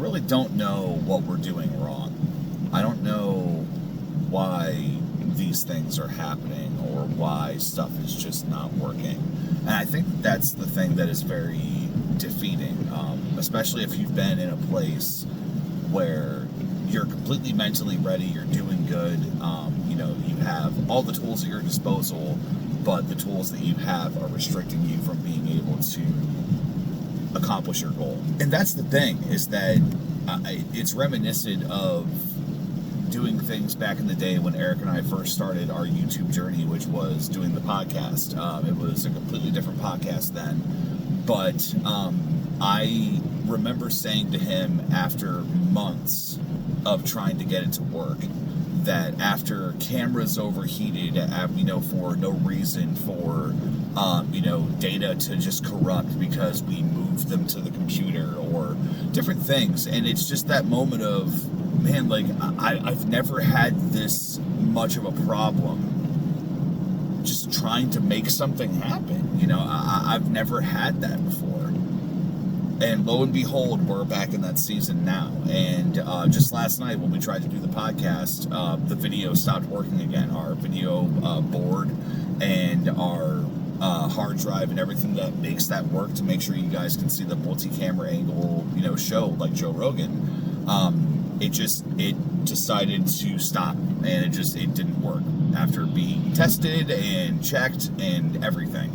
really don't know what we're doing wrong. I don't know why these things are happening or why stuff is just not working. And I think that's the thing that is very defeating, especially if you've been in a place where you're completely mentally ready, you're doing good, you have all the tools at your disposal, but the tools that you have are restricting you from being able to accomplish your goal. And that's the thing, is that it's reminiscent of doing things back in the day when Eric and I first started our YouTube journey, which was doing the podcast. It was a completely different podcast then, but I remember saying to him after months of trying to get it to work, that after cameras overheated, for no reason, for data to just corrupt because we moved them to the computer or different things, and it's just that moment of, man, like I've never had this much of a problem just trying to make something happen. I've never had that before. And lo and behold, we're back in that season now. And just last night when we tried to do the podcast, the video stopped working again. Our video board and our hard drive and everything that makes that work to make sure you guys can see the multi-camera angle, show like Joe Rogan. It decided to stop, and it didn't work after being tested and checked and everything.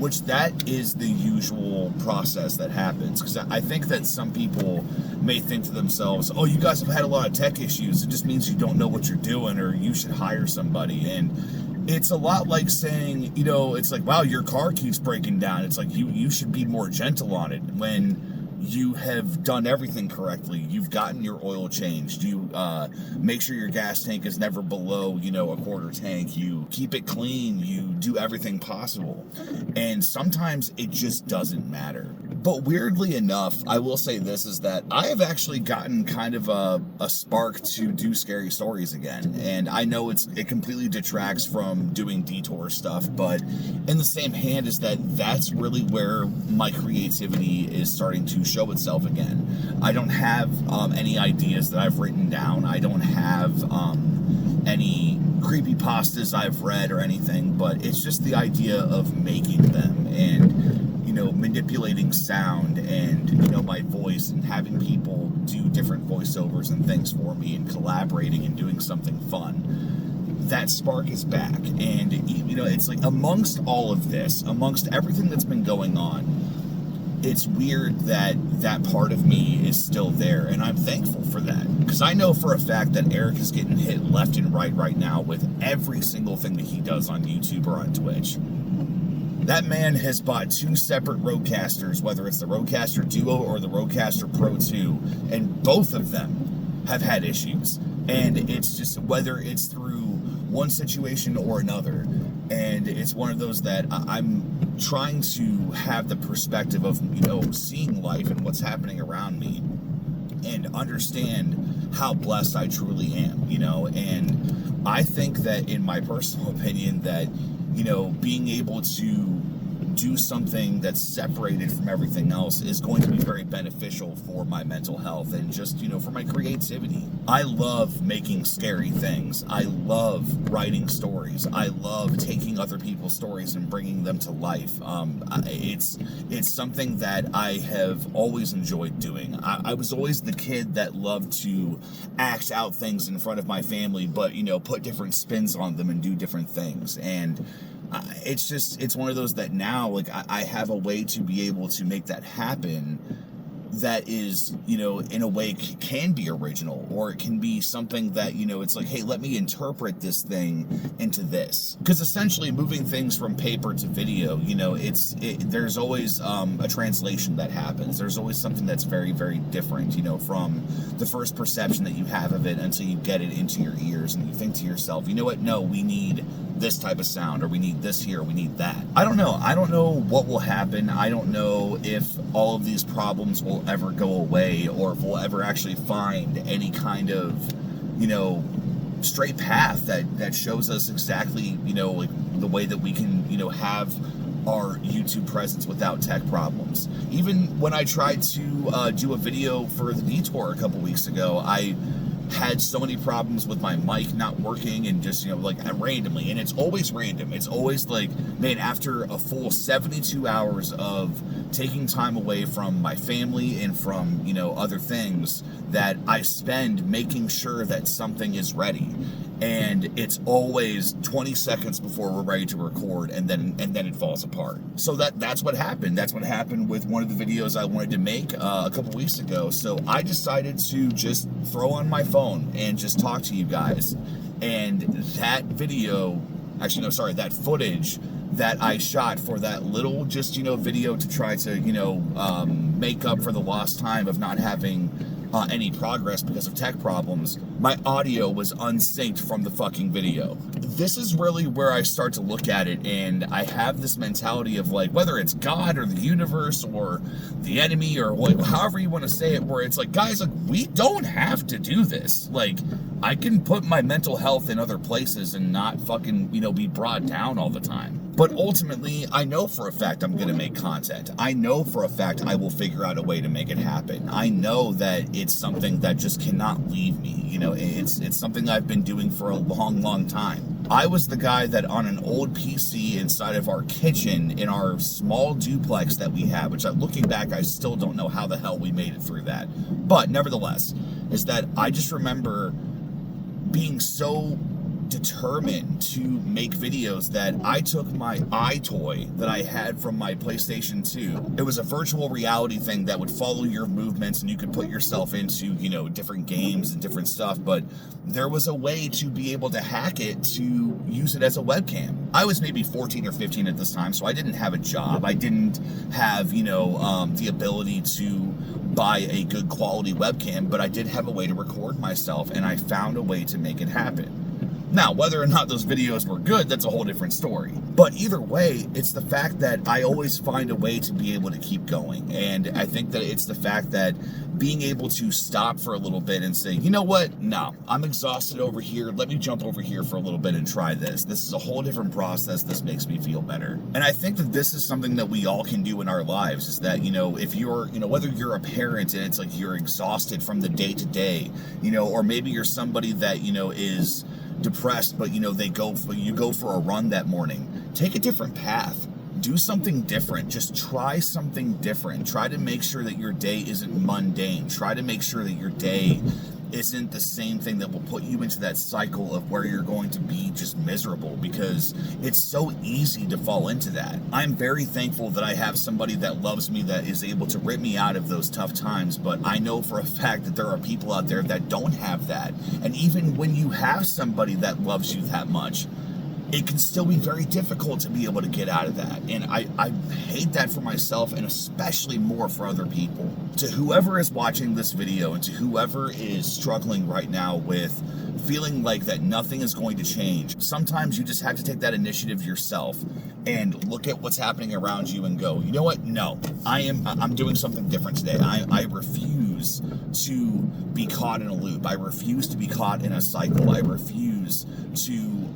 Which that is the usual process that happens, because I think that some people may think to themselves, oh, you guys have had a lot of tech issues, it just means you don't know what you're doing, or you should hire somebody. And it's a lot like saying, it's like, wow, your car keeps breaking down. It's like, you should be more gentle on it, when you have done everything correctly. You've gotten your oil changed. You make sure your gas tank is never below, a quarter tank. You keep it clean. You do everything possible. And sometimes it just doesn't matter. But weirdly enough, I will say this, is that I have actually gotten kind of a spark to do scary stories again. And I know it completely detracts from doing DETOUR stuff, but in the same hand is that's really where my creativity is starting to show itself again. I don't have any ideas that I've written down. I don't have any creepypastas I've read or anything, but it's just the idea of making them and manipulating sound and my voice, and having people do different voiceovers and things for me, and collaborating and doing something fun. That spark is back. And it's like, amongst all of this, amongst everything that's been going on, it's weird that that part of me is still there, and I'm thankful for that, because I know for a fact that Eric is getting hit left and right now with every single thing that he does on YouTube or on Twitch. That man has bought 2 separate Roadcasters, whether it's the Rodecaster Duo or the Rodecaster Pro 2, and both of them have had issues. And it's just, whether it's through one situation or another, and it's one of those that I'm trying to have the perspective of, seeing life and what's happening around me, and understand how blessed I truly am, and I think that, in my personal opinion, that being able to do something that's separated from everything else is going to be very beneficial for my mental health and just, for my creativity. I love making scary things. I love writing stories. I love taking other people's stories and bringing them to life. It's something that I have always enjoyed doing. I was always the kid that loved to act out things in front of my family, but, put different spins on them and do different things. And it's one of those that now, like, I have a way to be able to make that happen that is, in a way can be original, or it can be something that, it's like, hey, let me interpret this thing into this. Because essentially moving things from paper to video, there's always a translation that happens. There's always something that's very, very different, from the first perception that you have of it until you get it into your ears and you think to yourself, you know what, no, we need this type of sound, or we need this here, we need that. I don't know what will happen. I don't know if all of these problems will ever go away, or if we'll ever actually find any kind of, straight path that shows us exactly, like the way that we can, have our YouTube presence without tech problems. Even when I tried to do a video for the DETOUR a couple weeks ago, I had so many problems with my mic not working and just, like randomly. And it's always random. It's always like, man, after a full 72 hours of taking time away from my family and from, other things that I spend making sure that something is ready. And it's always 20 seconds before we're ready to record, and then it falls apart. So that's what happened. That's what happened with one of the videos I wanted to make a couple weeks ago. So I decided to just throw on my phone and just talk to you guys. And that video, actually, no, sorry, that footage that I shot for that little just, video to try to, make up for the lost time of not having any progress because of tech problems, my audio was unsynced from the fucking video. This is really where I start to look at it, and I have this mentality of like, whether it's God or the universe or the enemy or however you want to say it, where it's like, guys, like, we don't have to do this. Like, I can put my mental health in other places and not fucking, be brought down all the time. But ultimately, I know for a fact I'm going to make content. I know for a fact I will figure out a way to make it happen. I know that it's something that just cannot leave me. It's something I've been doing for a long, long time. I was the guy that on an old PC inside of our kitchen in our small duplex that we have, which looking back, I still don't know how the hell we made it through that. But nevertheless, is that I just remember being so determined to make videos that I took my iToy that I had from my PlayStation 2. It was a virtual reality thing that would follow your movements, and you could put yourself into, different games and different stuff, but there was a way to be able to hack it to use it as a webcam. I was maybe 14 or 15 at this time, so I didn't have a job. I didn't have, the ability to buy a good quality webcam, but I did have a way to record myself, and I found a way to make it happen. Now, whether or not those videos were good, that's a whole different story. But either way, it's the fact that I always find a way to be able to keep going. And I think that it's the fact that being able to stop for a little bit and say, you know what? No, I'm exhausted over here. Let me jump over here for a little bit and try this. This is a whole different process. This makes me feel better. And I think that this is something that we all can do in our lives, is that, if you're, whether you're a parent and it's like you're exhausted from the day to day, or maybe you're somebody that, is depressed, but you go for a run that morning, take a different path, do something different, just try something different, try to make sure that your day isn't mundane, try to make sure that your day isn't the same thing that will put you into that cycle of where you're going to be just miserable, because it's so easy to fall into that. I'm very thankful that I have somebody that loves me, that is able to rip me out of those tough times, but I know for a fact that there are people out there that don't have that. And even when you have somebody that loves you that much, it can still be very difficult to be able to get out of that. And I hate that for myself, and especially more for other people. To whoever is watching this video, and to whoever is struggling right now with feeling like that nothing is going to change, sometimes you just have to take that initiative yourself and look at what's happening around you and go, you know what? No, I'm doing something different today. I refuse to be caught in a loop. I refuse to be caught in a cycle. I refuse to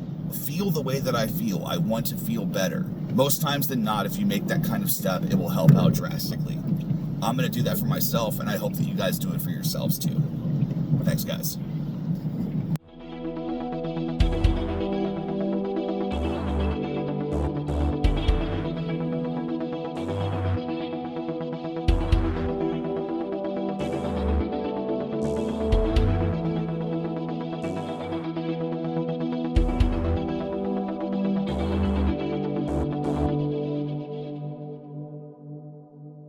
feel the way that I feel. I want to feel better. Most times than not, if you make that kind of step, it will help out drastically. I'm going to do that for myself, and I hope that you guys do it for yourselves too. Thanks, guys.